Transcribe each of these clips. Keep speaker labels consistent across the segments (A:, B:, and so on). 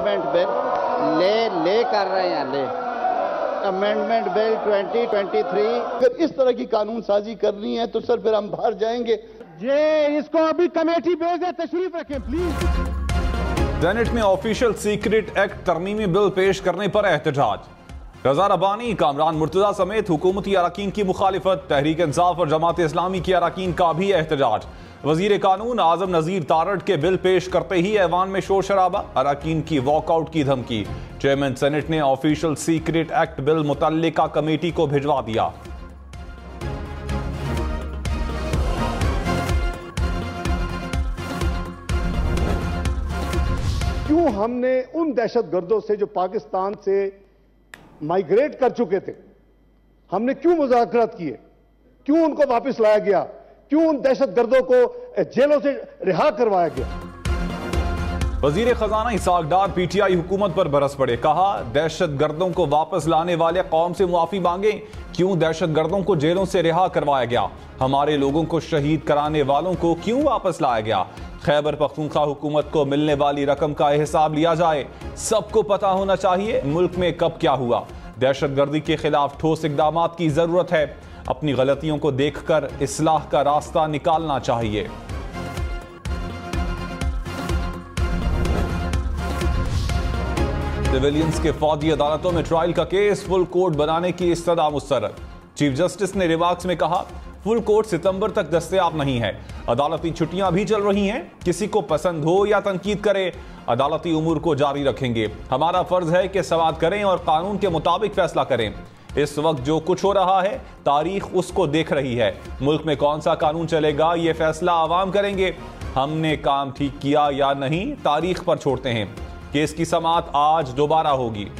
A: Bill ले कर रहे हैं ले अमेंडमेंट बिल 2023।
B: अगर इस तरह की कानून साजी करनी है तो सर फिर हम बाहर जाएंगे।
C: ये इसको अभी कमेटी भेज दे, तशरीफ रखें प्लीज।
D: सेनेट में ऑफिशियल सीक्रेट एक्ट तरमीमी बिल पेश करने पर एहतजाज। रजा रब्बानी, कामरान मुर्तजा समेत हुकूमती अरकान की मुखालिफत। तहरीक इंसाफ और जमात इस्लामी की अरकान का भी एहतजाज। वजीर कानून आजम नजीर तारड़ के बिल पेश करते ही ऐवान में शोर शराबा, अरकान की वॉकआउट की धमकी। चेयरमैन सेनेट ने ऑफिशियल सीक्रेट एक्ट बिल मुतल्लिका कमेटी को भिजवा दिया।
B: क्यों हमने उन दहशतगर्दों से जो पाकिस्तान से माइग्रेट कर चुके थे, हमने क्यों मुज़ाकरात किए, क्यों उनको वापस लाया गया, क्यों उन दहशतगर्दों को जेलों से रिहा करवाया गया।
D: वजीर खजाना इसाक डार पीटीआई हुकूमत पर बरस पड़े। कहा, दहशतगर्दों को वापस लाने वाले कौम से मुआफी मांगे। क्यों दहशतगर्दों को जेलों से रिहा करवाया गया? हमारे लोगों को शहीद कराने वालों को क्यों वापस लाया गया? खैबर पख्तूनख्वा हुकूमत को मिलने वाली रकम का हिसाब लिया जाए। सबको पता होना चाहिए मुल्क में कब क्या हुआ। दहशतगर्दी के खिलाफ ठोस इकदाम की जरूरत है। अपनी गलतियों को देखकर इस्लाह का रास्ता निकालना चाहिए। सिविलियंस के फौजी अदालतों में ट्रायल का केस फुल कोर्ट बनाने की इस्तदा मुस्तरद। चीफ जस्टिस ने रिमार्क्स में कहा, फुल कोर्ट सितंबर तक दस्तयाब नहीं है। अदालती छुट्टियां भी चल रही हैं। किसी को पसंद हो या तनकीद करे, अदालती उमूर को जारी रखेंगे। हमारा फर्ज है कि समाअत करें और कानून के मुताबिक फैसला करें। इस वक्त जो कुछ हो रहा है, तारीख उसको देख रही है। मुल्क में कौन सा कानून चलेगा, यह फैसला आवाम करेंगे। हमने काम ठीक किया या नहीं, तारीख पर छोड़ते हैं। केस की समाअत आज दोबारा होगी।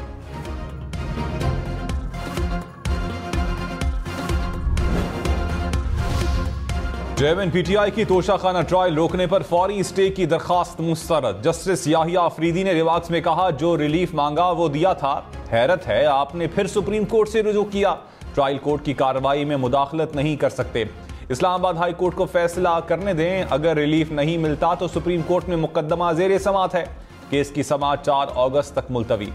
D: चेयरमैन पीटीआई की तोशाखाना ट्रायल रोकने पर फौरी स्टे की दरखास्त मुस्तरद। जस्टिस याहिया अफरीदी ने रिमार्क्स में कहा, जो रिलीफ मांगा वो दिया था। हैरत है आपने फिर सुप्रीम कोर्ट से रुजू किया। ट्रायल कोर्ट की कार्रवाई में मुदाखलत नहीं कर सकते। इस्लामाबाद हाई कोर्ट को फैसला करने दें। अगर रिलीफ नहीं मिलता तो सुप्रीम कोर्ट में मुकदमा ज़ेरे समाअत है। केस की समाअत 4 अगस्त तक मुलतवी।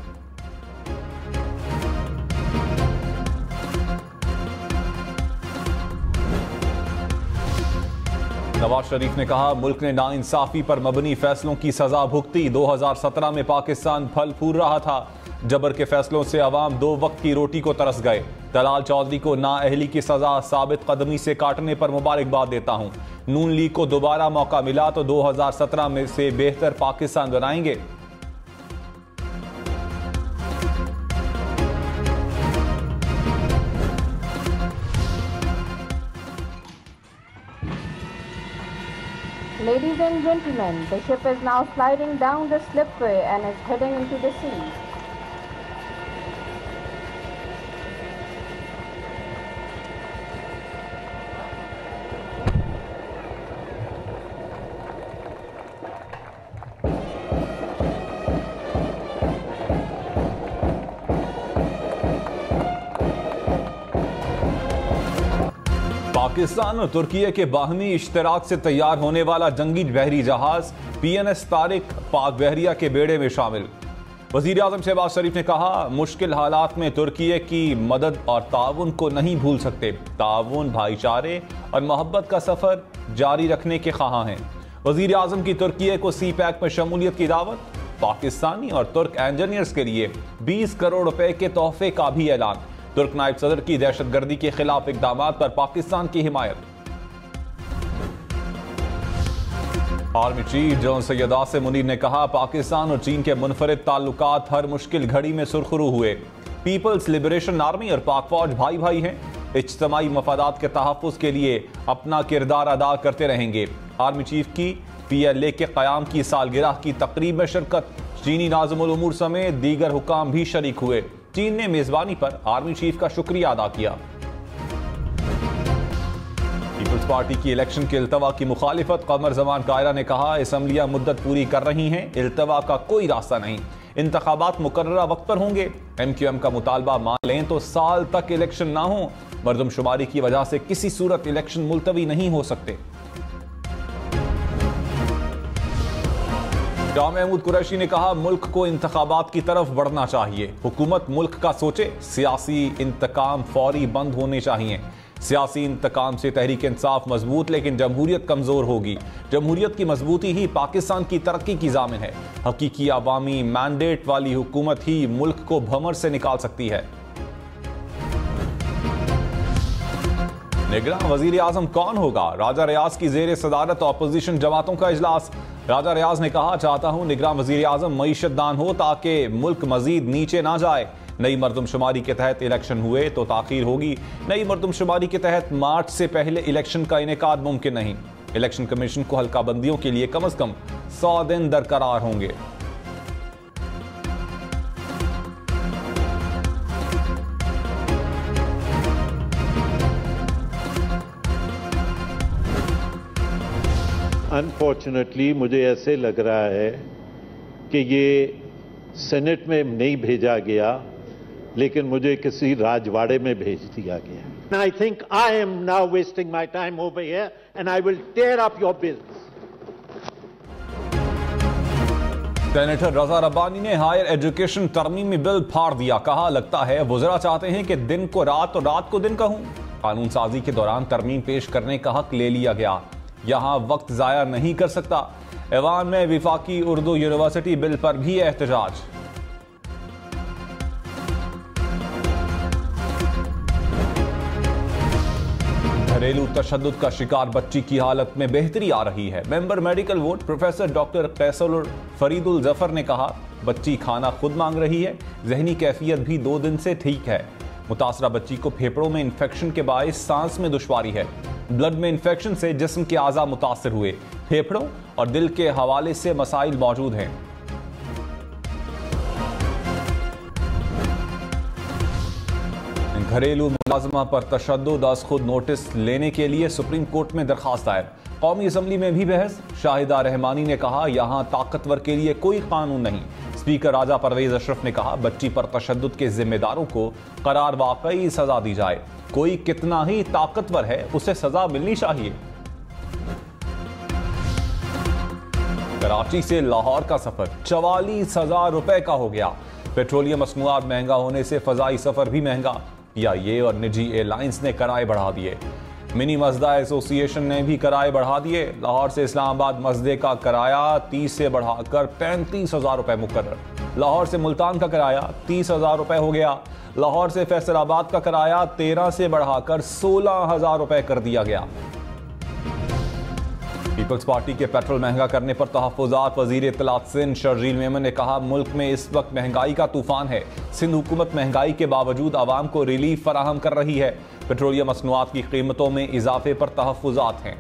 D: नवाज शरीफ ने कहा, मुल्क ने नाइंसाफी पर मबनी फैसलों की सजा भुगती। 2017 में पाकिस्तान फल फूल रहा था। जबर के फैसलों से अवाम 2 वक्त की रोटी को तरस गए। तलाल चौधरी को नाअहली की सजा साबित कदमी से काटने पर मुबारकबाद देता हूं। नून लीग को दोबारा मौका मिला तो 2017 में से बेहतर पाकिस्तान बनाएंगे।
E: Ladies and gentlemen, the ship is now sliding down the slipway and is heading into the sea.
D: Pakistan और तुर्की के बाहमी इश्तराक से तैयार होने वाला जंगी बहरी जहाज PNS तारिक पाक बहरिया के बेड़े में शामिल। वजीर आजम शहबाज शरीफ ने कहा, मुश्किल हालात में तुर्की की मदद और ताउन को नहीं भूल सकते। ताउन, भाईचारे और मोहब्बत का सफर जारी रखने के ख्वाहां हैं। वजीर आजम की तुर्की को CPAC में शमूलियत की दावत। पाकिस्तानी और तुर्क इंजीनियर्स के लिए 20 करोड़ रुपए के तोहफे का भी ऐलान। तुर्क नायब सदर की दहशतगर्दी के खिलाफ इकदाम पर पाकिस्तान की हिमायत। Army chief general Syed Asim Munir ने कहा, पाकिस्तान और चीन के मुनफरिद ताल्लुकात हर मुश्किल घड़ी में सुरखरू हुए। पीपल्स लिबरेशन आर्मी और पाक फौज भाई भाई हैं। इज्तिमाई मफादात के तहफ़्फ़ुज़ के लिए अपना किरदार अदा करते रहेंगे। आर्मी चीफ की PLA के क़याम की सालगिरह की तकरीब में शिरकत। चीनी नाज़िमुल उमूर समेत दीगर हुकाम भी शरीक हुए। चीन ने मेजबानी पर आर्मी चीफ का शुक्रिया अदा किया। पीपल्स पार्टी की इलेक्शन के इल्तवा की मुखालिफत। कमर जमान कायरा ने कहा, असम्बलियां मुद्दत पूरी कर रही हैं, इल्तवा का कोई रास्ता नहीं। इंतखाबात मुकर्ररा वक्त पर होंगे। MQM का मुतालबा मान लें तो साल तक इलेक्शन ना हो। मरदमशुमारी की वजह से किसी सूरत इलेक्शन मुलतवी नहीं हो सकते। शाह महमूद कुरैशी ने कहा, मुल्क को इंतखाबात की तरफ बढ़ना चाहिए। हुकूमत मुल्क का सोचे, सियासी इंतकाम फौरी बंद होने चाहिए। सियासी इंतकाम से तहरीक इंसाफ मजबूत, लेकिन जमहूरियत कमजोर होगी। जमहूरियत की मजबूती ही पाकिस्तान की तरक्की की जामिन है। हकीकी अवामी मैंडेट वाली हुकूमत ही मुल्क को भंवर से निकाल सकती है। निगरान वजीर आजम कौन होगा? राजा रियाज की जेर सदारत अपोजिशन जमातों का इजलास। राजा रियाज ने कहा, चाहता हूं निगरान वजीर आजम मईशतदान हो ताकि मुल्क मजीद नीचे ना जाए। नई मरदमशुमारी के तहत इलेक्शन हुए तो ताखीर होगी। नई मरदमशुमारी के तहत मार्च से पहले इलेक्शन का इनेकाद मुमकिन नहीं। इलेक्शन कमीशन को हल्का बंदियों के लिए कम से कम 100 दिन दरकरार होंगे।
F: अनफॉर्चुनेटली मुझे ऐसे लग रहा है कि ये सेनेट में नहीं भेजा गया, लेकिन मुझे किसी राजवाड़े में भेज दिया गया। I think I am now wasting my time over here and I will tear up your bills.
D: Senator Raza Rabbani ने हायर एजुकेशन तरमीमी बिल फाड़ दिया। कहा, लगता है वुज़रा चाहते हैं कि दिन को रात और रात को दिन कहूं। कानून साजी के दौरान तरमीम पेश करने का हक ले लिया गया, यहां वक्त जाया नहीं कर सकता। ऐवान में विफाकी उर्दू यूनिवर्सिटी बिल पर भी एहतजाज। घरेलू तशद्दुद का शिकार बच्ची की हालत में बेहतरी आ रही है। Member medical board professor doctor Qaiser Faridul Zafar ने कहा, बच्ची खाना खुद मांग रही है, जहनी कैफियत भी 2 दिन से ठीक है। मुतासरा बच्ची को फेफड़ों में इंफेक्शन के बायस सांस में दुश्वारी है। ब्लड में इंफेक्शन से जिस्म के आज़ा मुतासर हुए, फेफड़ों और दिल के हवाले से मसाइल मौजूद हैं। घरेलू मुलाजमा पर तशद्दुद आज खुद नोटिस लेने के लिए सुप्रीम कोर्ट में दरखास्त दायर। कौमी असम्बली में भी बहस। शाहिदा रहमानी ने कहा, यहां ताकतवर के लिए कोई कानून नहीं। स्पीकर राजा परवेज अशरफ ने कहा, बच्ची पर तशद्दुद के जिम्मेदारों को करार वाकई सजा दी जाए। कोई कितना ही ताकतवर है, उसे सजा मिलनी चाहिए। कराची से लाहौर का सफर 44,000 रुपए का हो गया। पेट्रोलियम मसनूआत महंगा होने से फजाई सफर भी महंगा। ये और निजी एयरलाइंस ने किराए बढ़ा दिए। मिनी मजदा एसोसिएशन ने भी किराए बढ़ा दिए। लाहौर से इस्लामाबाद मजदे का किराया 30 से बढ़ाकर 35,000 रुपए मुकर्रर। लाहौर से मुल्तान का किराया 30,000 रुपए हो गया। लाहौर से फैसलाबाद का किराया 13 से बढ़ाकर 16,000 रुपए कर दिया गया। पीपल्स पार्टी के पेट्रोल महंगा करने पर तहफ़्फ़ुज़ात वज़ीर इत्तलात सिंध शर्जील मेमन ने कहा, मुल्क में इस वक्त महंगाई का तूफान है। सिंध हुकूमत महंगाई के बावजूद आवाम को रिलीफ फराहम कर रही है। पेट्रोलियम मसनूआत की कीमतों में इजाफे पर तहफ़्फ़ुज़ात हैं।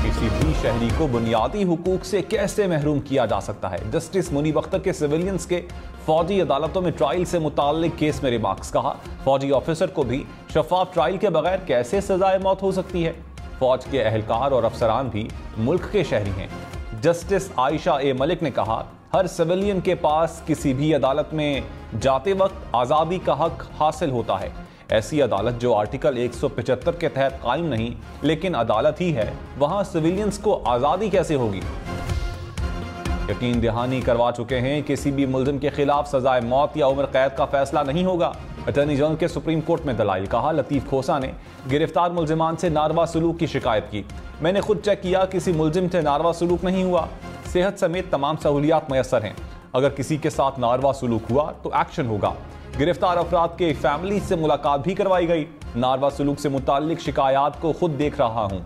D: किसी भी शहरी को बुनियादी हुकूक से कैसे महरूम किया जा सकता है? जस्टिस मुनीब अख्तर के सिविलियंस के फौजी अदालतों में ट्रायल से मुताल्लिक केस में रिमार्क्स। कहा, फौजी ऑफिसर को भी शफाफ ट्रायल के बगैर कैसे सजाए मौत हो सकती है? फौज के अहलकार और अफसरान भी मुल्क के शहरी हैं। जस्टिस आयशा ए मलिक ने कहा, हर सिविलियन के पास किसी भी अदालत में जाते वक्त आज़ादी का हक हासिल होता है। ऐसी अदालत जो आर्टिकल 175 के तहत कायम नहीं लेकिन अदालत ही है, वहां सिविलियंस को आज़ादी कैसे होगी? यकीन दहानी करवा चुके हैं, किसी भी मुल्जिम के खिलाफ सजाए मौत या उम्र कैद का फैसला नहीं होगा। अटॉर्नी जनरल के सुप्रीम कोर्ट में दलाइल। कहा, लतीफ खोसा ने गिरफ्तार मुल्जिमान से नारवा सलूक की शिकायत की। मैंने खुद चेक किया, किसी मुल्जिम से नारवा सलूक नहीं हुआ। सेहत समेत तमाम सहूलियात मैसर हैं। अगर किसी के साथ नारवा सलूक हुआ तो एक्शन होगा। गिरफ्तार अफराद के फैमिली से मुलाकात भी करवाई गई। नारवा सलूक से मुताल्लिक शिकायत को खुद देख रहा हूं।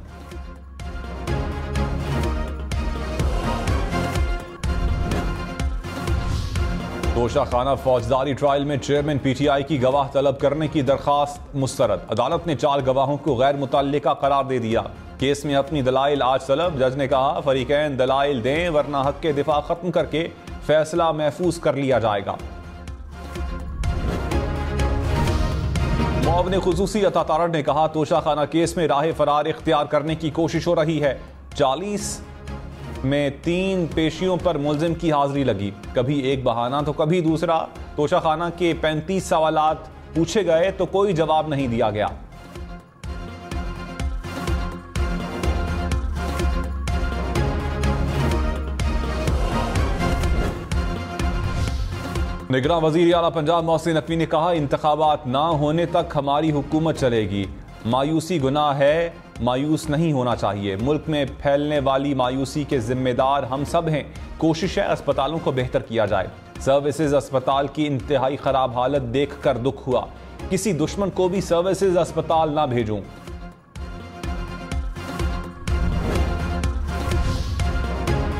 D: तोशाखाना फौजदारी ट्रायल में चेयरमैन पीटीआई की गवाह तलब करने की दरखास्त मुस्तरद। अदालत ने 4 गवाहों को गैर मुतल्लिका करार दे दिया। केस में अपनी दलाइल आज तलब। जज ने कहा, फरीकैन दलाइल दें वरना हक के दिफा खत्म करके फैसला महफूज कर लिया जाएगा। मुआविन खुसूसी अता तारड़ ने कहा, तोशाखाना केस में राह फरार इख्तियार करने की कोशिश हो रही है। 40 में 3 पेशियों पर मुल्जिम की हाजिरी लगी, कभी एक बहाना तो कभी दूसरा। तोशाखाना के 35 सवालात पूछे गए तो कोई जवाब नहीं दिया गया। निगरान वजीर आला पंजाब मोहसिन नकवी ने कहा, इंतखाबात ना होने तक हमारी हुकूमत चलेगी। मायूसी गुनाह है, मायूस नहीं होना चाहिए। मुल्क में फैलने वाली मायूसी के जिम्मेदार हम सब हैं। कोशिश है अस्पतालों को बेहतर किया जाए। सर्विसेज अस्पताल की इंतहाई खराब हालत देखकर दुख हुआ। किसी दुश्मन को भी सर्विसेज अस्पताल ना भेजूं।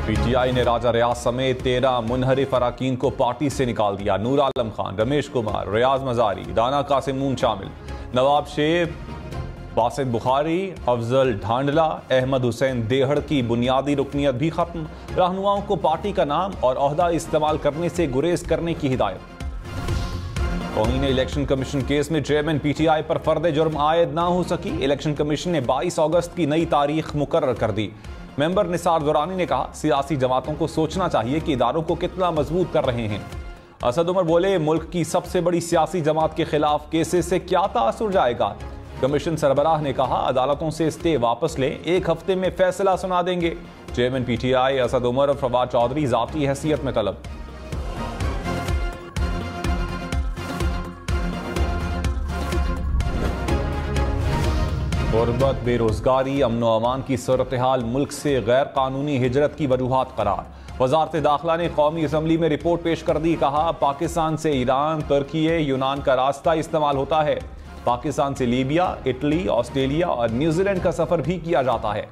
D: पीटीआई ने राजा रियाज समेत 13 मुनहरिफ अरकान को पार्टी से निकाल दिया। नूर आलम खान, रमेश कुमार, रियाज मजारी, दाना कासिमून शामिल। नवाब शेख, बासित बुखारी, अफजल ढांडला, अहमद हुसैन देहड़ की बुनियादी रुकनियत भी खत्म। रहनुमाओं को पार्टी का नाम और ओहदा इस्तेमाल करने से गुरेज करने की हिदायत। तौहीन इलेक्शन कमीशन केस में चेयरमैन पीटीआई पर फर्द जुर्म आयद ना हो सकी। इलेक्शन कमीशन ने 22 अगस्त की नई तारीख मुकर्रर कर दी। मेंबर निसार दुरानी ने कहा, सियासी जमातों को सोचना चाहिए कि इदारों को कितना मजबूत कर रहे हैं। असद उमर बोले, मुल्क की सबसे बड़ी सियासी जमात के खिलाफ केसेस से क्या तासुर जाएगा। कमीशन सरबराह ने कहा, अदालतों से स्टे वापस लें, 1 हफ्ते में फैसला सुना देंगे। चेयरमैन पीटीआई असद उमर और फवाद चौधरी जाती हैसियत में तलब। गुर्बत, बेरोजगारी, अमनो अमान की सूरत हाल मुल्क से गैर कानूनी हिजरत की वजूहात करार। वजारत दाखिला ने कौमी असम्बली में रिपोर्ट पेश कर दी। कहा, पाकिस्तान से ईरान, तुर्की, यूनान का रास्ता इस्तेमाल होता है। पाकिस्तान से लीबिया, इटली, ऑस्ट्रेलिया और न्यूजीलैंड का सफर भी किया जाता है।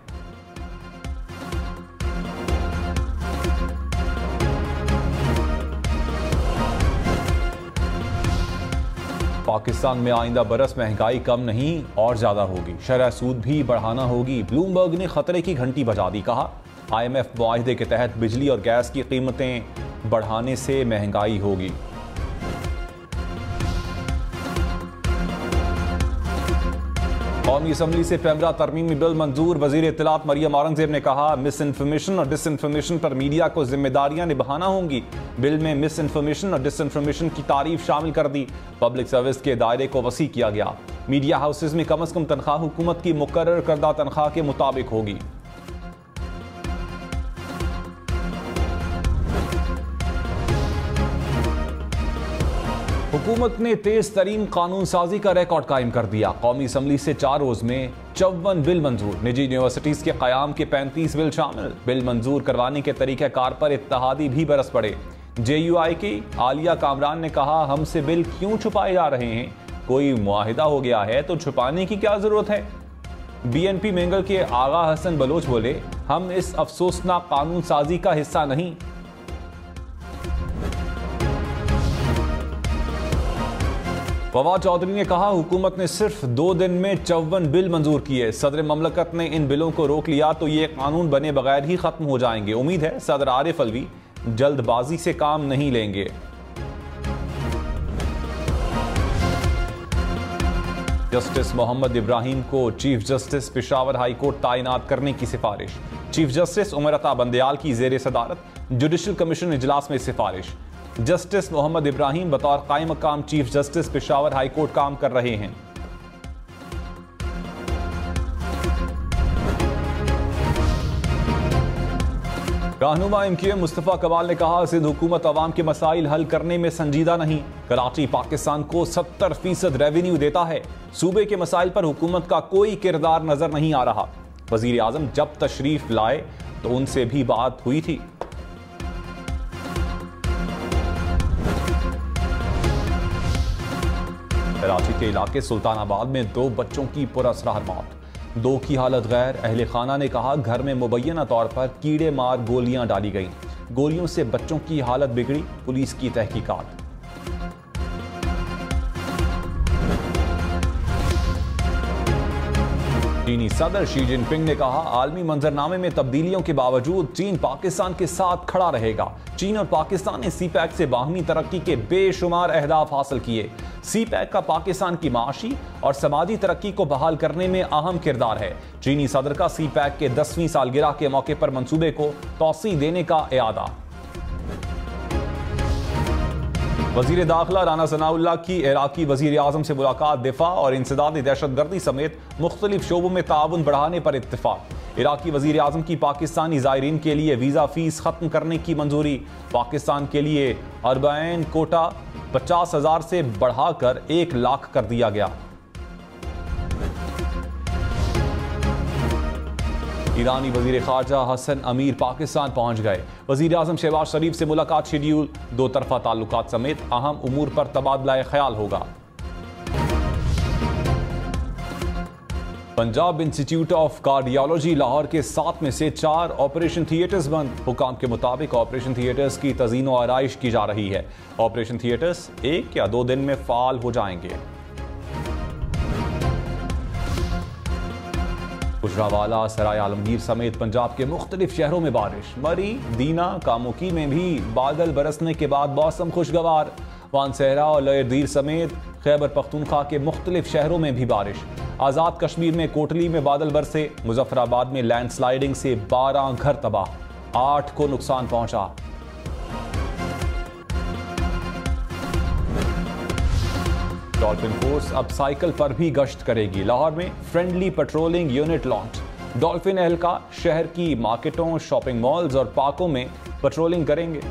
D: पाकिस्तान में आइंदा बरस महंगाई कम नहीं और ज्यादा होगी। शरह सूद भी बढ़ाना होगी। ब्लूमबर्ग ने खतरे की घंटी बजा दी। कहा, IMF मुआहदे के तहत बिजली और गैस की कीमतें बढ़ाने से महंगाई होगी। कौमी असम्बली से पेमरा तरमीमी बिल मंजूर। वजीर इत्तलात मरियम औरंगजेब ने कहा, मिस इन्फॉर्मेशन और डिस इन्फॉर्मेशन पर मीडिया को जिम्मेदारियां निभाना होंगी। बिल में मिस इन्फॉर्मेशन और डिस इन्फॉर्मेशन की तारीफ शामिल कर दी। पब्लिक सर्विस के दायरे को वसी किया गया। मीडिया हाउसेज में कम अज कम तनख्वाह हुकूमत की मुकर्रर करदा तनख्वाह के मुताबिक होगी। हुकूमत ने तेज तरीन कानून साजी का रिकॉर्ड कायम कर दिया। कौमी असम्बली से 4 रोज में 54 बिल मंजूर। निजी यूनिवर्सिटीज के कयाम के 35 बिल शामिल। बिल मंजूर करवाने के तरीक़ाकार पर इत्तेहादी भी बरस पड़े। JUI की आलिया कामरान ने कहा, हमसे बिल क्यों छुपाए जा रहे हैं? कोई मुआहिदा हो गया है तो छुपाने की क्या जरूरत है। BNP मेंगल के आगा हसन बलोच बोले, हम इस अफसोसनाक कानून साजी का हिस्सा नहीं। फवाद चौधरी ने कहा, हुकूमत ने सिर्फ 2 दिन में 54 बिल मंजूर किए। सदर ममलकत ने इन बिलों को रोक लिया तो ये कानून बने बगैर ही खत्म हो जाएंगे। उम्मीद है सदर आरिफ अलवी जल्दबाजी से काम नहीं लेंगे। जस्टिस मोहम्मद इब्राहिम को chief justice Peshawar high court तैनात करने की सिफारिश। चीफ जस्टिस उमर अता बंदयाल की जेर सदारत जुडिशल कमीशन इजलास में सिफारिश। जस्टिस मोहम्मद इब्राहिम बतौर कायम मकाम chief justice Peshawar high court काम कर रहे हैं। रहनुमा MQM मुस्तफा कमाल ने कहा, सिंध हुकूमत अवाम के मसाइल हल करने में संजीदा नहीं। कराची पाकिस्तान को 70% रेवेन्यू देता है। सूबे के मसाइल पर हुकूमत का कोई किरदार नजर नहीं आ रहा। वजीर आजम जब तशरीफ लाए तो उनसे भी बात हुई थी। कराची के इलाके सुल्तानाबाद में 2 बच्चों की पुरअसरार मौत। 2 की हालत गैर। अहले खाना ने कहा, घर में मुबैना तौर पर कीड़े मार गोलियां डाली गईं। गोलियों से बच्चों की हालत बिगड़ी। पुलिस की तहकीकात। चीनी सदर शी जिनपिंग ने कहा, आलमी मंजरनामे में तब्दीलियों के बावजूद चीन पाकिस्तान के साथ खड़ा रहेगा। चीन और पाकिस्तान ने CPEC से बाहमी तरक्की के बेशुमार अहदाफ हासिल किए। CPEC का पाकिस्तान की माशी और समाजी तरक्की को बहाल करने में अहम किरदार है। चीनी सदर का CPEC के 10वीं सालगिरह के मौके पर मंसूबे को तौसी देने का इरादा। वजीर दाखिला राना सनाउल्लाह की इराकी वजीर आजम से मुलाकात। दिफा और इंसदाद दहशतगर्दी समेत मुख्तलिफ शोबों में ताउन बढ़ाने पर इत्तेफाक। इराकी वजीर आजम की पाकिस्तानी ज़ायरीन के लिए वीज़ा फीस खत्म करने की मंजूरी। पाकिस्तान के लिए अरबैन कोटा 50,000 से बढ़ाकर 1 लाख कर दिया गया। ईरानी वजीर खारजा हसन अमीर पाकिस्तान पहुंच गए। वजीर आजम शहबाज शरीफ से मुलाकात शेड्यूल। 2 तरफा ताल्लुकात समेत अहम उमूर पर तबादला ख्याल होगा। Punjab institute of cardiology Lahore के 7 में से 4 ऑपरेशन थिएटर्स बंद। हुकाम के मुताबिक ऑपरेशन थिएटर्स की तज़ीनो आराइश की जा रही है। ऑपरेशन थिएटर्स 1 या 2 दिन में फाल हो जाएंगे। गुजरावाला, सराय आलमगीर समेत पंजाब के मुख्तलिफ शहरों में बारिश। मरी, दीना, कामुकी में भी बादल बरसने के बाद मौसम खुशगवार। वानसेहरा और लयरदीर समेत खैबर पख्तूनख्वा के मुख्तलिफ शहरों में भी बारिश। आज़ाद कश्मीर में कोटली में बादल बरसे। मुजफ्फराबाद में लैंडस्लाइडिंग से 12 घर तबाह, 8 को नुकसान पहुंचा। डॉल्फिन फोर्स अब साइकिल पर भी गश्त करेगी। लाहौर में friendly patrolling unit launch. Dolphin एहलकार शहर की मार्केटों, शॉपिंग मॉल्स और पार्कों में पेट्रोलिंग करेंगे।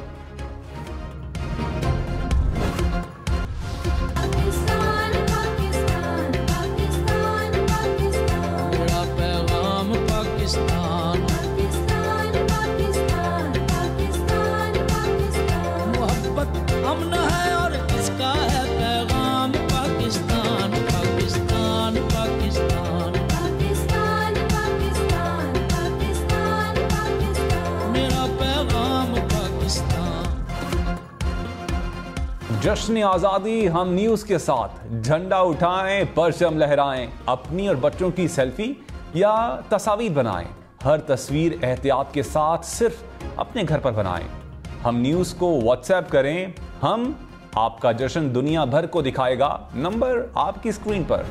D: जश्न आज़ादी हम न्यूज़ के साथ। झंडा उठाएं, परचम लहराएं, अपनी और बच्चों की सेल्फी या तस्वीर बनाएं। हर तस्वीर एहतियात के साथ सिर्फ अपने घर पर बनाएं। हम न्यूज़ को व्हाट्सएप करें, हम आपका जश्न दुनिया भर को दिखाएगा। नंबर आपकी स्क्रीन पर।